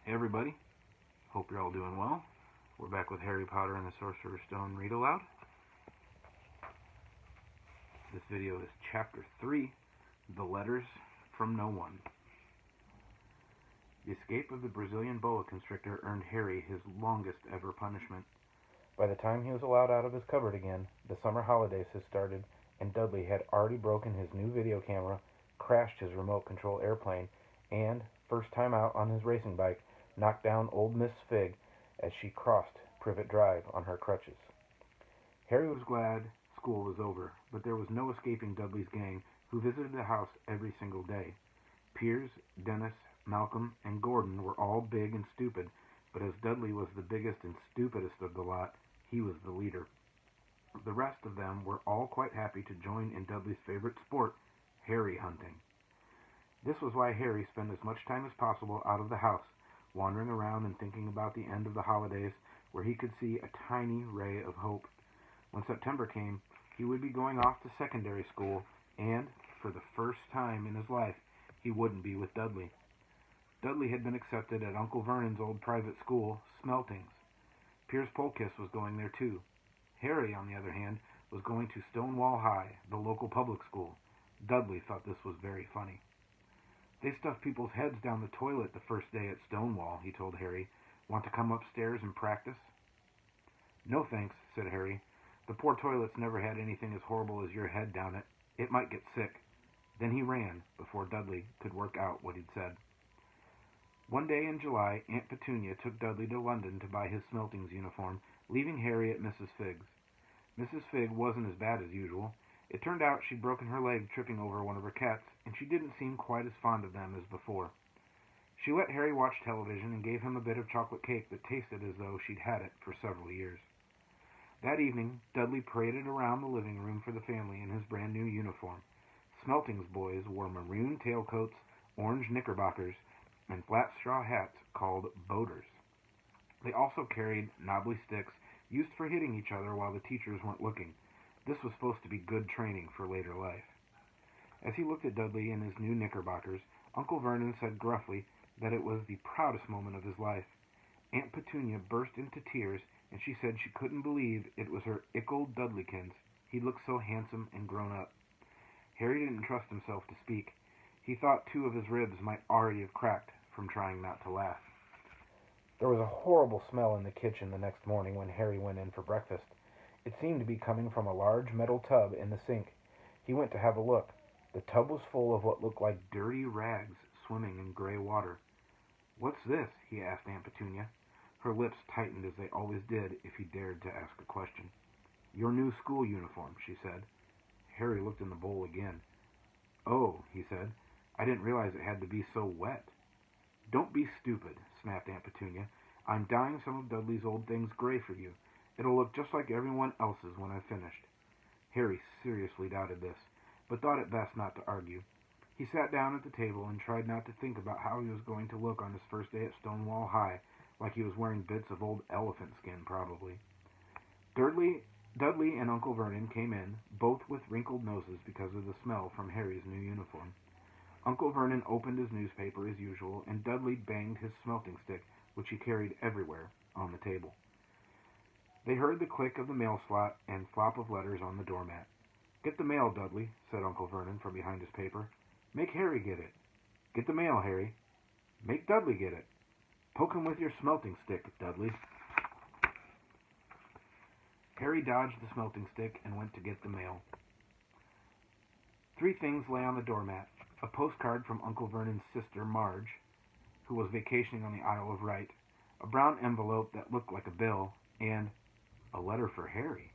Hey everybody, hope you're all doing well. We're back with Harry Potter and the Sorcerer's Stone Read Aloud. This video is Chapter 3, The Letters from No One. The escape of the Brazilian boa constrictor earned Harry his longest ever punishment. By the time he was allowed out of his cupboard again, the summer holidays had started, and Dudley had already broken his new video camera, crashed his remote control airplane, and, first time out on his racing bike, knocked down old Miss Fig as she crossed Privet Drive on her crutches. Harry was glad school was over, but there was no escaping Dudley's gang, who visited the house every single day. Piers, Dennis, Malcolm, and Gordon were all big and stupid, but as Dudley was the biggest and stupidest of the lot, he was the leader. The rest of them were all quite happy to join in Dudley's favorite sport, Harry hunting. This was why Harry spent as much time as possible out of the house, wandering around and thinking about the end of the holidays, where he could see a tiny ray of hope. When September came, he would be going off to secondary school, and, for the first time in his life, he wouldn't be with Dudley. Dudley had been accepted at Uncle Vernon's old private school, Smeltings. Piers Polkiss was going there too. Harry, on the other hand, was going to Stonewall High, the local public school. Dudley thought this was very funny. "They stuff people's heads down the toilet the first day at Stonewall," he told Harry. "Want to come upstairs and practice?" "No thanks," said Harry. "The poor toilet's never had anything as horrible as your head down it. It might get sick." Then he ran, before Dudley could work out what he'd said. One day in July, Aunt Petunia took Dudley to London to buy his Smeltings uniform, leaving Harry at Mrs. Figg's. Mrs. Figg wasn't as bad as usual. It turned out she'd broken her leg tripping over one of her cats, and she didn't seem quite as fond of them as before. She let Harry watch television and gave him a bit of chocolate cake that tasted as though she'd had it for several years. That evening, Dudley paraded around the living room for the family in his brand new uniform. Smeltings boys wore maroon tailcoats, orange knickerbockers, and flat straw hats called boaters. They also carried knobbly sticks used for hitting each other while the teachers weren't looking. This was supposed to be good training for later life. As he looked at Dudley in his new knickerbockers, Uncle Vernon said gruffly that it was the proudest moment of his life. Aunt Petunia burst into tears, and she said she couldn't believe it was her ickle Dudleykins. He looked so handsome and grown up. Harry didn't trust himself to speak. He thought two of his ribs might already have cracked from trying not to laugh. There was a horrible smell in the kitchen the next morning when Harry went in for breakfast. It seemed to be coming from a large metal tub in the sink. He went to have a look. The tub was full of what looked like dirty rags swimming in gray water. "What's this?" he asked Aunt Petunia. Her lips tightened as they always did if he dared to ask a question. "Your new school uniform," she said. Harry looked in the bowl again. "Oh," he said, "I didn't realize it had to be so wet." "Don't be stupid," snapped Aunt Petunia. "I'm dyeing some of Dudley's old things gray for you. It'll look just like everyone else's when I've finished." Harry seriously doubted this, but thought it best not to argue. He sat down at the table and tried not to think about how he was going to look on his first day at Stonewall High, like he was wearing bits of old elephant skin, probably. Dudley and Uncle Vernon came in, both with wrinkled noses because of the smell from Harry's new uniform. Uncle Vernon opened his newspaper as usual, and Dudley banged his smelting stick, which he carried everywhere, on the table. They heard the click of the mail slot and flop of letters on the doormat. "Get the mail, Dudley," said Uncle Vernon from behind his paper. "Make Harry get it." "Get the mail, Harry." "Make Dudley get it." "Poke him with your smelting stick, Dudley." Harry dodged the smelting stick and went to get the mail. Three things lay on the doormat: a postcard from Uncle Vernon's sister, Marge, who was vacationing on the Isle of Wight, a brown envelope that looked like a bill, and a letter for Harry.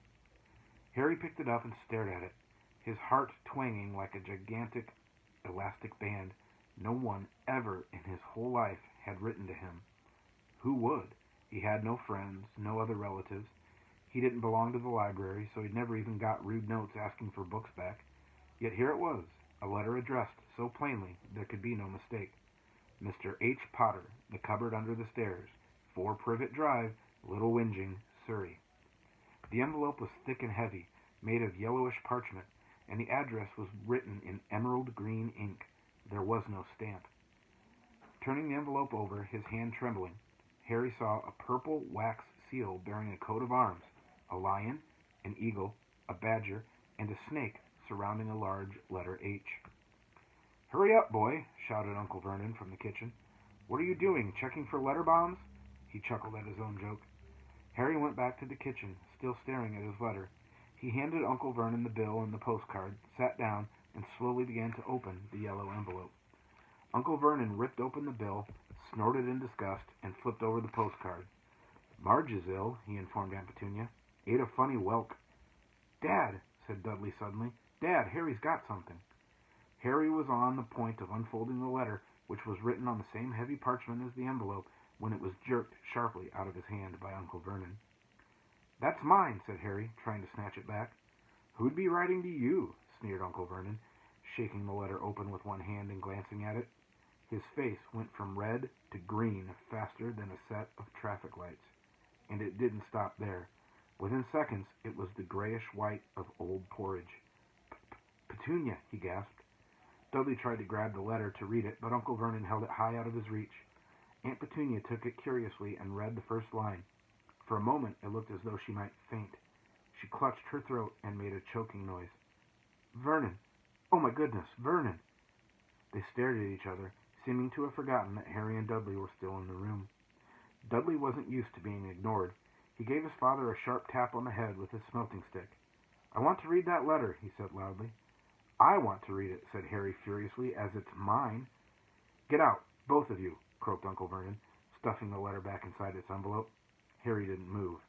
Harry picked it up and stared at it, his heart twanging like a gigantic elastic band. No one ever in his whole life had written to him. Who would? He had no friends, no other relatives. He didn't belong to the library, so he'd never even got rude notes asking for books back. Yet here it was, a letter addressed so plainly there could be no mistake. Mr. H. Potter, The Cupboard Under the Stairs, 4 Privet Drive, Little Whinging, Surrey. The envelope was thick and heavy, made of yellowish parchment, and the address was written in emerald green ink. There was no stamp. Turning the envelope over, his hand trembling, Harry saw a purple wax seal bearing a coat of arms, a lion, an eagle, a badger, and a snake surrounding a large letter H. "Hurry up, boy," shouted Uncle Vernon from the kitchen. "What are you doing, checking for letter bombs?" He chuckled at his own joke. Harry went back to the kitchen, still staring at his letter. He handed Uncle Vernon the bill and the postcard, sat down, and slowly began to open the yellow envelope. Uncle Vernon ripped open the bill, snorted in disgust, and flipped over the postcard. "Marge is ill," he informed Aunt Petunia. "Ate a funny whelk." "Dad," said Dudley suddenly. "Dad, Harry's got something." Harry was on the point of unfolding the letter, which was written on the same heavy parchment as the envelope, when it was jerked sharply out of his hand by Uncle Vernon. "That's mine," said Harry, trying to snatch it back. "Who'd be writing to you?" sneered Uncle Vernon, shaking the letter open with one hand and glancing at it. His face went from red to green faster than a set of traffic lights. And it didn't stop there. Within seconds, it was the grayish-white of old porridge. "Petunia," he gasped. Dudley tried to grab the letter to read it, but Uncle Vernon held it high out of his reach. Aunt Petunia took it curiously and read the first line. For a moment, it looked as though she might faint. She clutched her throat and made a choking noise. "Vernon! Oh, my goodness, Vernon!" They stared at each other, seeming to have forgotten that Harry and Dudley were still in the room. Dudley wasn't used to being ignored. He gave his father a sharp tap on the head with his smelting stick. "I want to read that letter," he said loudly. "I want to read it," said Harry furiously, "as it's mine." "Get out, both of you," croaked Uncle Vernon, stuffing the letter back inside its envelope. Harry didn't move.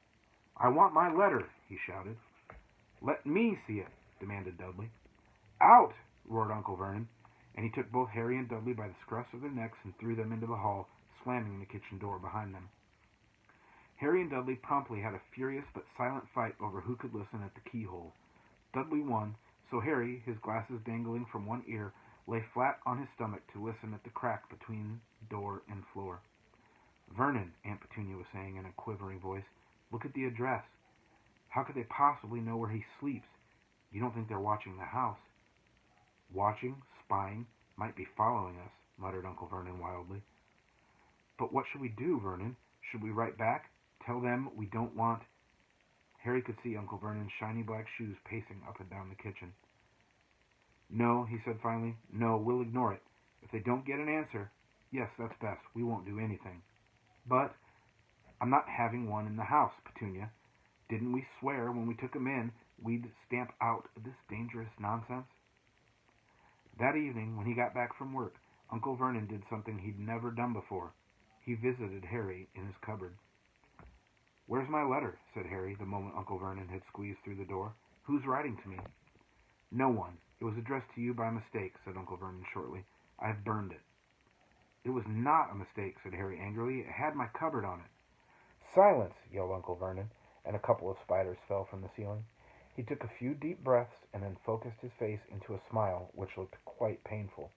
"I want my letter," he shouted. "Let me see it," demanded Dudley. "Out!" roared Uncle Vernon, and he took both Harry and Dudley by the scruffs of their necks and threw them into the hall, slamming the kitchen door behind them. Harry and Dudley promptly had a furious but silent fight over who could listen at the keyhole. Dudley won, so Harry, his glasses dangling from one ear, lay flat on his stomach to listen at the crack between door and floor. "Vernon," Aunt Petunia was saying in a quivering voice, "look at the address. How could they possibly know where he sleeps? You don't think they're watching the house?" "Watching, spying, might be following us," muttered Uncle Vernon wildly. "But what should we do, Vernon? Should we write back? Tell them we don't want—" Harry could see Uncle Vernon's shiny black shoes pacing up and down the kitchen. "No," he said finally. "No, we'll ignore it. If they don't get an answer, yes, that's best. We won't do anything." "But I'm not having one in the house, Petunia. Didn't we swear when we took him in we'd stamp out this dangerous nonsense?" That evening, when he got back from work, Uncle Vernon did something he'd never done before. He visited Harry in his cupboard. "Where's my letter?" said Harry, the moment Uncle Vernon had squeezed through the door. "Who's writing to me?" "No one. It was addressed to you by mistake," said Uncle Vernon shortly. "I've burned it." "It was not a mistake," said Harry angrily. "It had my cupboard on it." "Silence!" yelled Uncle Vernon, and a couple of spiders fell from the ceiling. He took a few deep breaths and then focused his face into a smile which looked quite painful.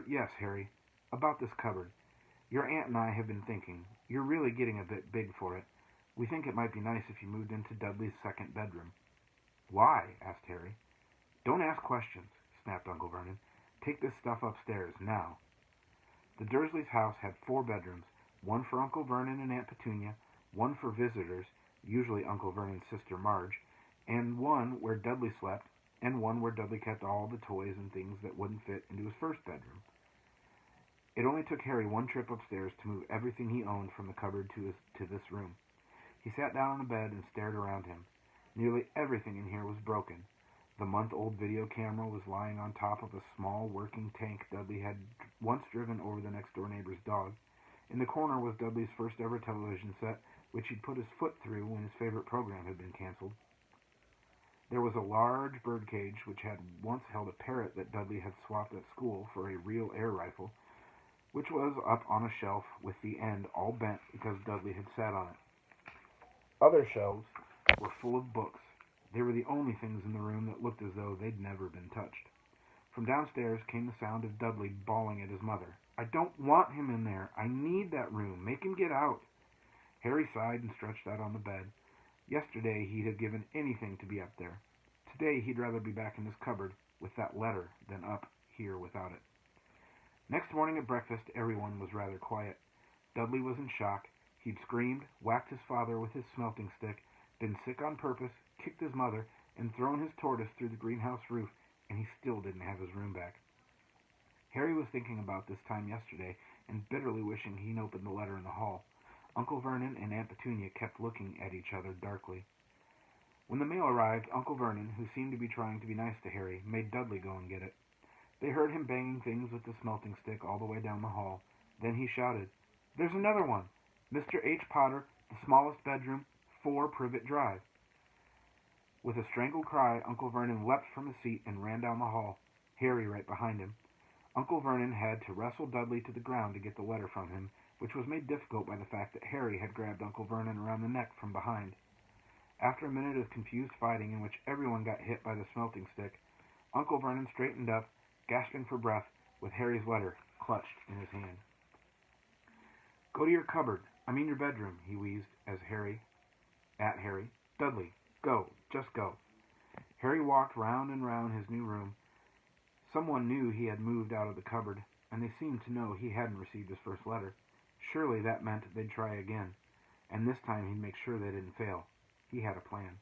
Yes, Harry. About this cupboard. Your aunt and I have been thinking. You're really getting a bit big for it. We think it might be nice if you moved into Dudley's second bedroom." "Why?" asked Harry. "Don't ask questions," snapped Uncle Vernon. "Take this stuff upstairs, now." The Dursleys' house had 4 bedrooms, one for Uncle Vernon and Aunt Petunia, one for visitors, usually Uncle Vernon's sister Marge, and one where Dudley slept, and one where Dudley kept all the toys and things that wouldn't fit into his first bedroom. It only took Harry one trip upstairs to move everything he owned from the cupboard to this room. He sat down on the bed and stared around him. Nearly everything in here was broken. The month-old video camera was lying on top of a small working tank Dudley had once driven over the next-door neighbor's dog. In the corner was Dudley's first-ever television set, which he'd put his foot through when his favorite program had been canceled. There was a large birdcage which had once held a parrot that Dudley had swapped at school for a real air rifle, which was up on a shelf with the end all bent because Dudley had sat on it. Other shelves were full of books. They were the only things in the room that looked as though they'd never been touched. From downstairs came the sound of Dudley bawling at his mother. "I don't want him in there. I need that room. Make him get out." Harry sighed and stretched out on the bed. Yesterday he'd have given anything to be up there. Today he'd rather be back in his cupboard with that letter than up here without it. Next morning at breakfast, everyone was rather quiet. Dudley was in shock. He'd screamed, whacked his father with his smelting stick, been sick on purpose, kicked his mother, and thrown his tortoise through the greenhouse roof, and he still didn't have his room back. Harry was thinking about this time yesterday and bitterly wishing he'd opened the letter in the hall. Uncle Vernon and Aunt Petunia kept looking at each other darkly. When the mail arrived, Uncle Vernon, who seemed to be trying to be nice to Harry, made Dudley go and get it. They heard him banging things with the smelting stick all the way down the hall. Then he shouted, "There's another one! Mr. H. Potter, the smallest bedroom, 4 Privet Drive." With a strangled cry, Uncle Vernon leapt from his seat and ran down the hall, Harry right behind him. Uncle Vernon had to wrestle Dudley to the ground to get the letter from him, which was made difficult by the fact that Harry had grabbed Uncle Vernon around the neck from behind. After a minute of confused fighting in which everyone got hit by the smelting stick, Uncle Vernon straightened up, gasping for breath, with Harry's letter clutched in his hand. "Go to your cupboard. I mean your bedroom," he wheezed at Harry. "Dudley, go. Just go." Harry walked round and round his new room. Someone knew he had moved out of the cupboard, and they seemed to know he hadn't received his first letter. Surely that meant they'd try again, and this time he'd make sure they didn't fail. He had a plan.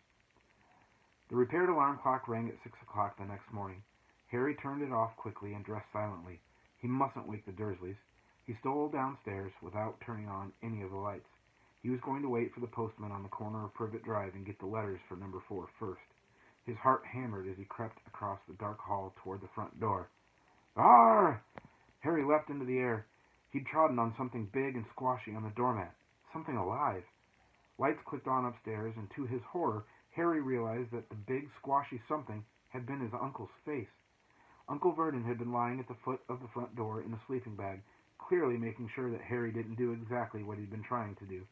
The repaired alarm clock rang at 6 o'clock the next morning. Harry turned it off quickly and dressed silently. He mustn't wake the Dursleys. He stole downstairs without turning on any of the lights. He was going to wait for the postman on the corner of Privet Drive and get the letters for number 4 first. His heart hammered as he crept across the dark hall toward the front door. "Arr!" Harry leapt into the air. He'd trodden on something big and squashy on the doormat. Something alive. Lights clicked on upstairs, and to his horror, Harry realized that the big, squashy something had been his uncle's face. Uncle Vernon had been lying at the foot of the front door in a sleeping bag, clearly making sure that Harry didn't do exactly what he'd been trying to do.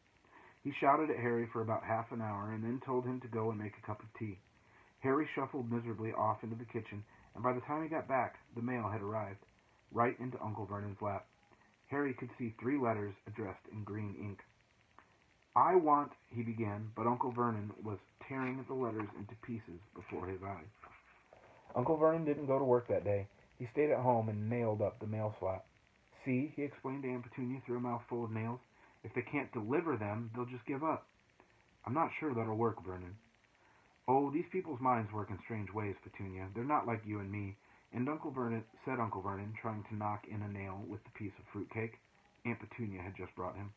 He shouted at Harry for about half an hour, and then told him to go and make a cup of tea. Harry shuffled miserably off into the kitchen, and by the time he got back, the mail had arrived, right into Uncle Vernon's lap. Harry could see 3 letters addressed in green ink. "I want," he began, but Uncle Vernon was tearing the letters into pieces before his eyes. Uncle Vernon didn't go to work that day. He stayed at home and nailed up the mail slot. "See," he explained to Aunt Petunia through a mouthful of nails, "if they can't deliver them, they'll just give up." "I'm not sure that'll work, Vernon." "Oh, these people's minds work in strange ways, Petunia. They're not like you and me." And Uncle Vernon, trying to knock in a nail with the piece of fruitcake Aunt Petunia had just brought him.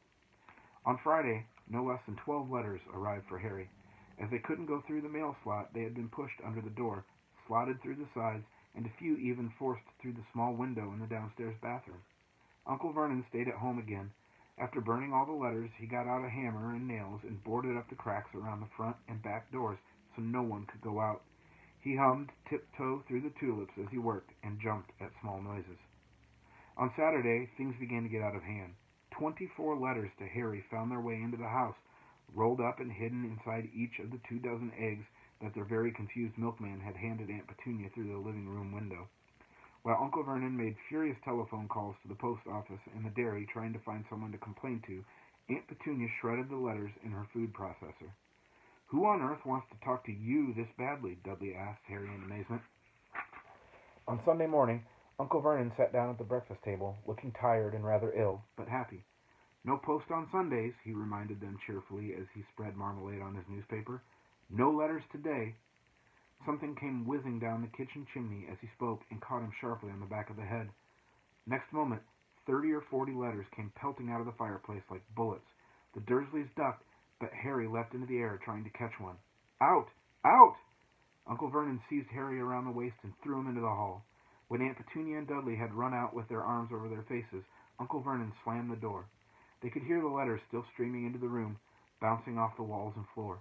On Friday, no less than 12 letters arrived for Harry. As they couldn't go through the mail slot, they had been pushed under the door, slotted through the sides, and a few even forced through the small window in the downstairs bathroom. Uncle Vernon stayed at home again. After burning all the letters, he got out a hammer and nails and boarded up the cracks around the front and back doors so no one could go out. He hummed Tiptoe Through the Tulips as he worked and jumped at small noises. On Saturday, things began to get out of hand. 24 letters to Harry found their way into the house, rolled up and hidden inside each of the 24 eggs that their very confused milkman had handed Aunt Petunia through the living room window. While Uncle Vernon made furious telephone calls to the post office and the dairy trying to find someone to complain to, Aunt Petunia shredded the letters in her food processor. "Who on earth wants to talk to you this badly?" Dudley asked Harry in amazement. On Sunday morning, Uncle Vernon sat down at the breakfast table, looking tired and rather ill, but happy. "No post on Sundays," he reminded them cheerfully as he spread marmalade on his newspaper. "No letters today." Something came whizzing down the kitchen chimney as he spoke and caught him sharply on the back of the head. Next moment, 30 or 40 letters came pelting out of the fireplace like bullets. The Dursleys ducked, but Harry leapt into the air trying to catch one. "Out! Out!" Uncle Vernon seized Harry around the waist and threw him into the hall. When Aunt Petunia and Dudley had run out with their arms over their faces, Uncle Vernon slammed the door. They could hear the letters still streaming into the room, bouncing off the walls and floor.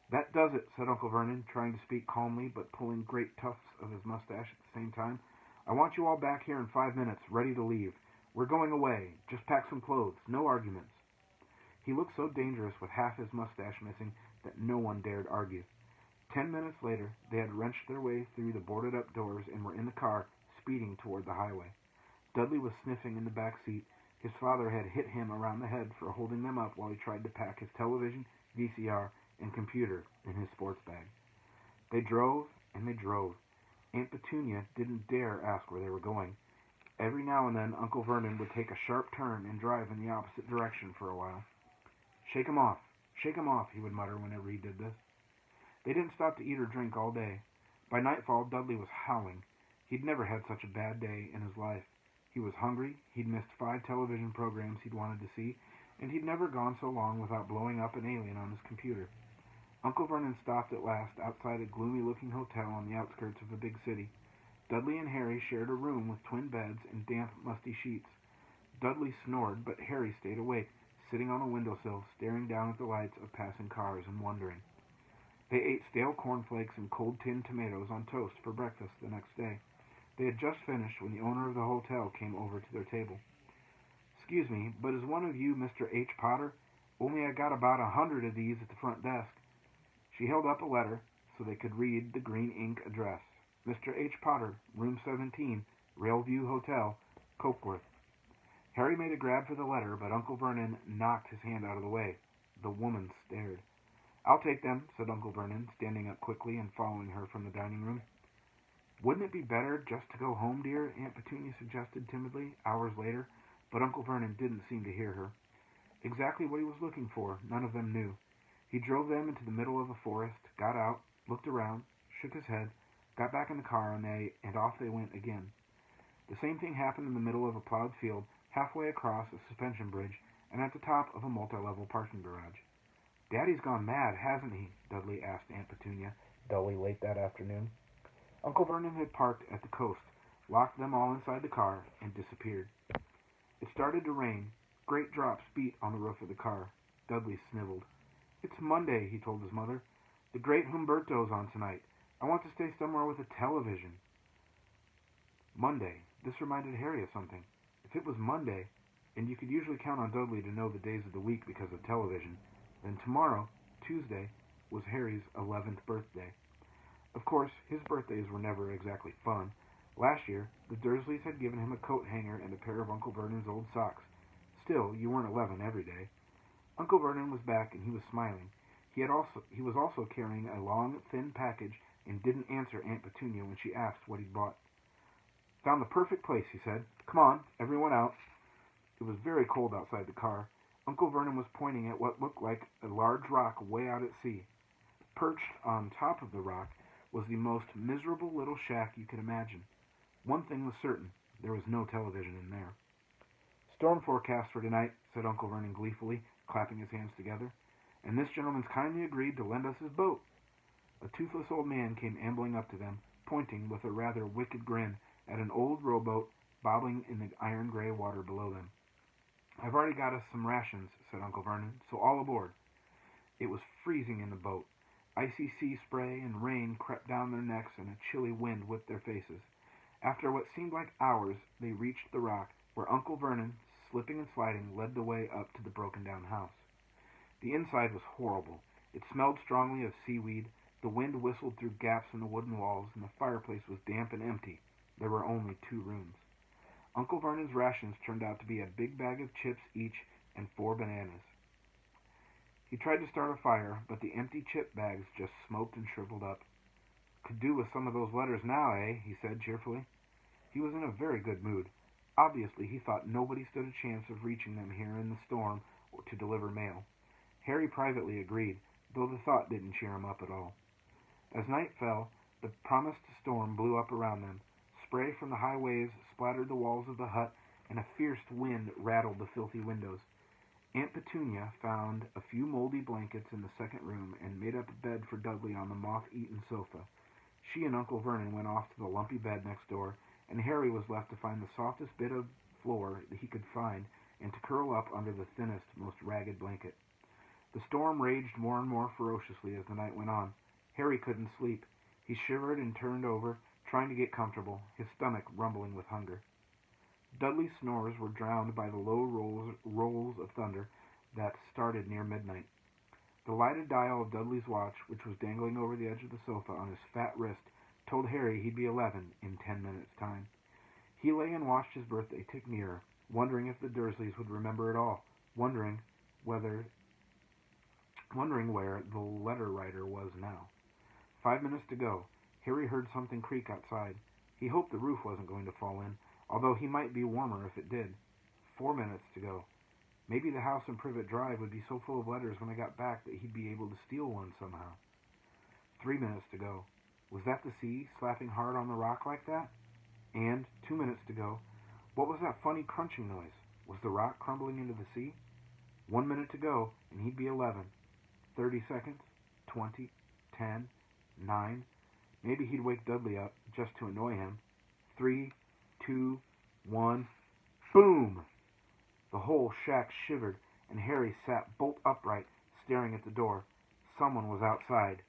"That does it," said Uncle Vernon, trying to speak calmly but pulling great tufts of his mustache at the same time. "I want you all back here in 5 minutes, ready to leave. We're going away. Just pack some clothes. No arguments." He looked so dangerous with half his mustache missing that no one dared argue. 10 minutes later, they had wrenched their way through the boarded-up doors and were in the car, speeding toward the highway. Dudley was sniffing in the back seat. His father had hit him around the head for holding them up while he tried to pack his television, VCR, and computer in his sports bag. They drove, and they drove. Aunt Petunia didn't dare ask where they were going. Every now and then Uncle Vernon would take a sharp turn and drive in the opposite direction for a while. Shake 'em off, he would mutter whenever he did this. They didn't stop to eat or drink all day. By nightfall, Dudley was howling. He'd never had such a bad day in his life. He was hungry, he'd missed 5 television programs he'd wanted to see, and he'd never gone so long without blowing up an alien on his computer. Uncle Vernon stopped at last outside a gloomy-looking hotel on the outskirts of a big city. Dudley and Harry shared a room with twin beds and damp, musty sheets. Dudley snored, but Harry stayed awake, sitting on a windowsill, staring down at the lights of passing cars and wondering. They ate stale cornflakes and cold tinned tomatoes on toast for breakfast the next day. They had just finished when the owner of the hotel came over to their table. "Excuse me, but is one of you Mr. H. Potter? Only I got about 100 of these at the front desk." She held up a letter so they could read the green ink address. Mr. H. Potter, room 17, Railview Hotel, Cokeworth. Harry made a grab for the letter, but Uncle Vernon knocked his hand out of the way. The woman stared. "I'll take them," said Uncle Vernon, standing up quickly and following her from the dining room. "Wouldn't it be better just to go home, dear?" Aunt Petunia suggested timidly, hours later, but Uncle Vernon didn't seem to hear her. Exactly what he was looking for, none of them knew. He drove them into the middle of a forest, got out, looked around, shook his head, got back in the car, and off they went again. The same thing happened in the middle of a plowed field, halfway across a suspension bridge, and at the top of a multi-level parking garage. "Daddy's gone mad, hasn't he?" Dudley asked Aunt Petunia, dully late that afternoon. Uncle Vernon had parked at the coast, locked them all inside the car, and disappeared. It started to rain. Great drops beat on the roof of the car. Dudley sniveled. "It's Monday," he told his mother. "The great Humberto's on tonight. I want to stay somewhere with a television." Monday. This reminded Harry of something. If it was Monday, and you could usually count on Dudley to know the days of the week because of television, then tomorrow, Tuesday, was Harry's 11th birthday. Of course, his birthdays were never exactly fun. Last year, the Dursleys had given him a coat hanger and a pair of Uncle Vernon's old socks. Still, you weren't 11 every day. Uncle Vernon was back, and he was smiling. He was also carrying a long, thin package and didn't answer Aunt Petunia when she asked what he'd bought. "Found the perfect place," he said. "Come on, everyone out." It was very cold outside the car. Uncle Vernon was pointing at what looked like a large rock way out at sea. Perched on top of the rock was the most miserable little shack you could imagine. One thing was certain, there was no television in there. "Storm forecast for tonight," said Uncle Vernon gleefully, clapping his hands together. "And this gentleman's kindly agreed to lend us his boat." A toothless old man came ambling up to them, pointing with a rather wicked grin at an old rowboat bobbing in the iron-gray water below them. "I've already got us some rations," said Uncle Vernon, "so all aboard." It was freezing in the boat. Icy sea spray and rain crept down their necks, and a chilly wind whipped their faces. After what seemed like hours, they reached the rock, where Uncle Vernon, slipping and sliding, led the way up to the broken-down house. The inside was horrible. It smelled strongly of seaweed, the wind whistled through gaps in the wooden walls, and the fireplace was damp and empty. There were only 2 rooms. Uncle Vernon's rations turned out to be a big bag of chips each and 4 bananas. He tried to start a fire, but the empty chip bags just smoked and shriveled up. "Could do with some of those letters now, eh?" he said cheerfully. He was in a very good mood. Obviously, he thought nobody stood a chance of reaching them here in the storm or to deliver mail. Harry privately agreed, though the thought didn't cheer him up at all. As night fell, the promised storm blew up around them. Spray from the high waves splattered the walls of the hut, and a fierce wind rattled the filthy windows. Aunt Petunia found a few moldy blankets in the second room and made up a bed for Dudley on the moth-eaten sofa. She and Uncle Vernon went off to the lumpy bed next door, and Harry was left to find the softest bit of floor that he could find and to curl up under the thinnest, most ragged blanket. The storm raged more and more ferociously as the night went on. Harry couldn't sleep. He shivered and turned over, trying to get comfortable, his stomach rumbling with hunger. Dudley's snores were drowned by the low rolls of thunder that started near midnight. The lighted dial of Dudley's watch, which was dangling over the edge of the sofa on his fat wrist, told Harry he'd be 11 in 10 minutes' time. He lay and watched his birthday tick nearer, wondering if the Dursleys would remember it all, wondering where the letter writer was now. 5 minutes to go. Harry heard something creak outside. He hoped the roof wasn't going to fall in, although he might be warmer if it did. 4 minutes to go. Maybe the house in Privet Drive would be so full of letters when I got back that he'd be able to steal one somehow. 3 minutes to go. Was that the sea slapping hard on the rock like that? And 2 minutes to go. What was that funny crunching noise? Was the rock crumbling into the sea? 1 minute to go, and he'd be 11. 30 seconds. 20. 10. 9. Maybe he'd wake Dudley up just to annoy him. 3, 2, 1. Boom! The whole shack shivered, and Harry sat bolt upright, staring at the door. Someone was outside,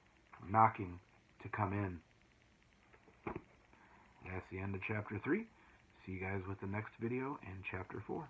knocking to come in. That's the end of Chapter 3. See you guys with the next video and Chapter 4.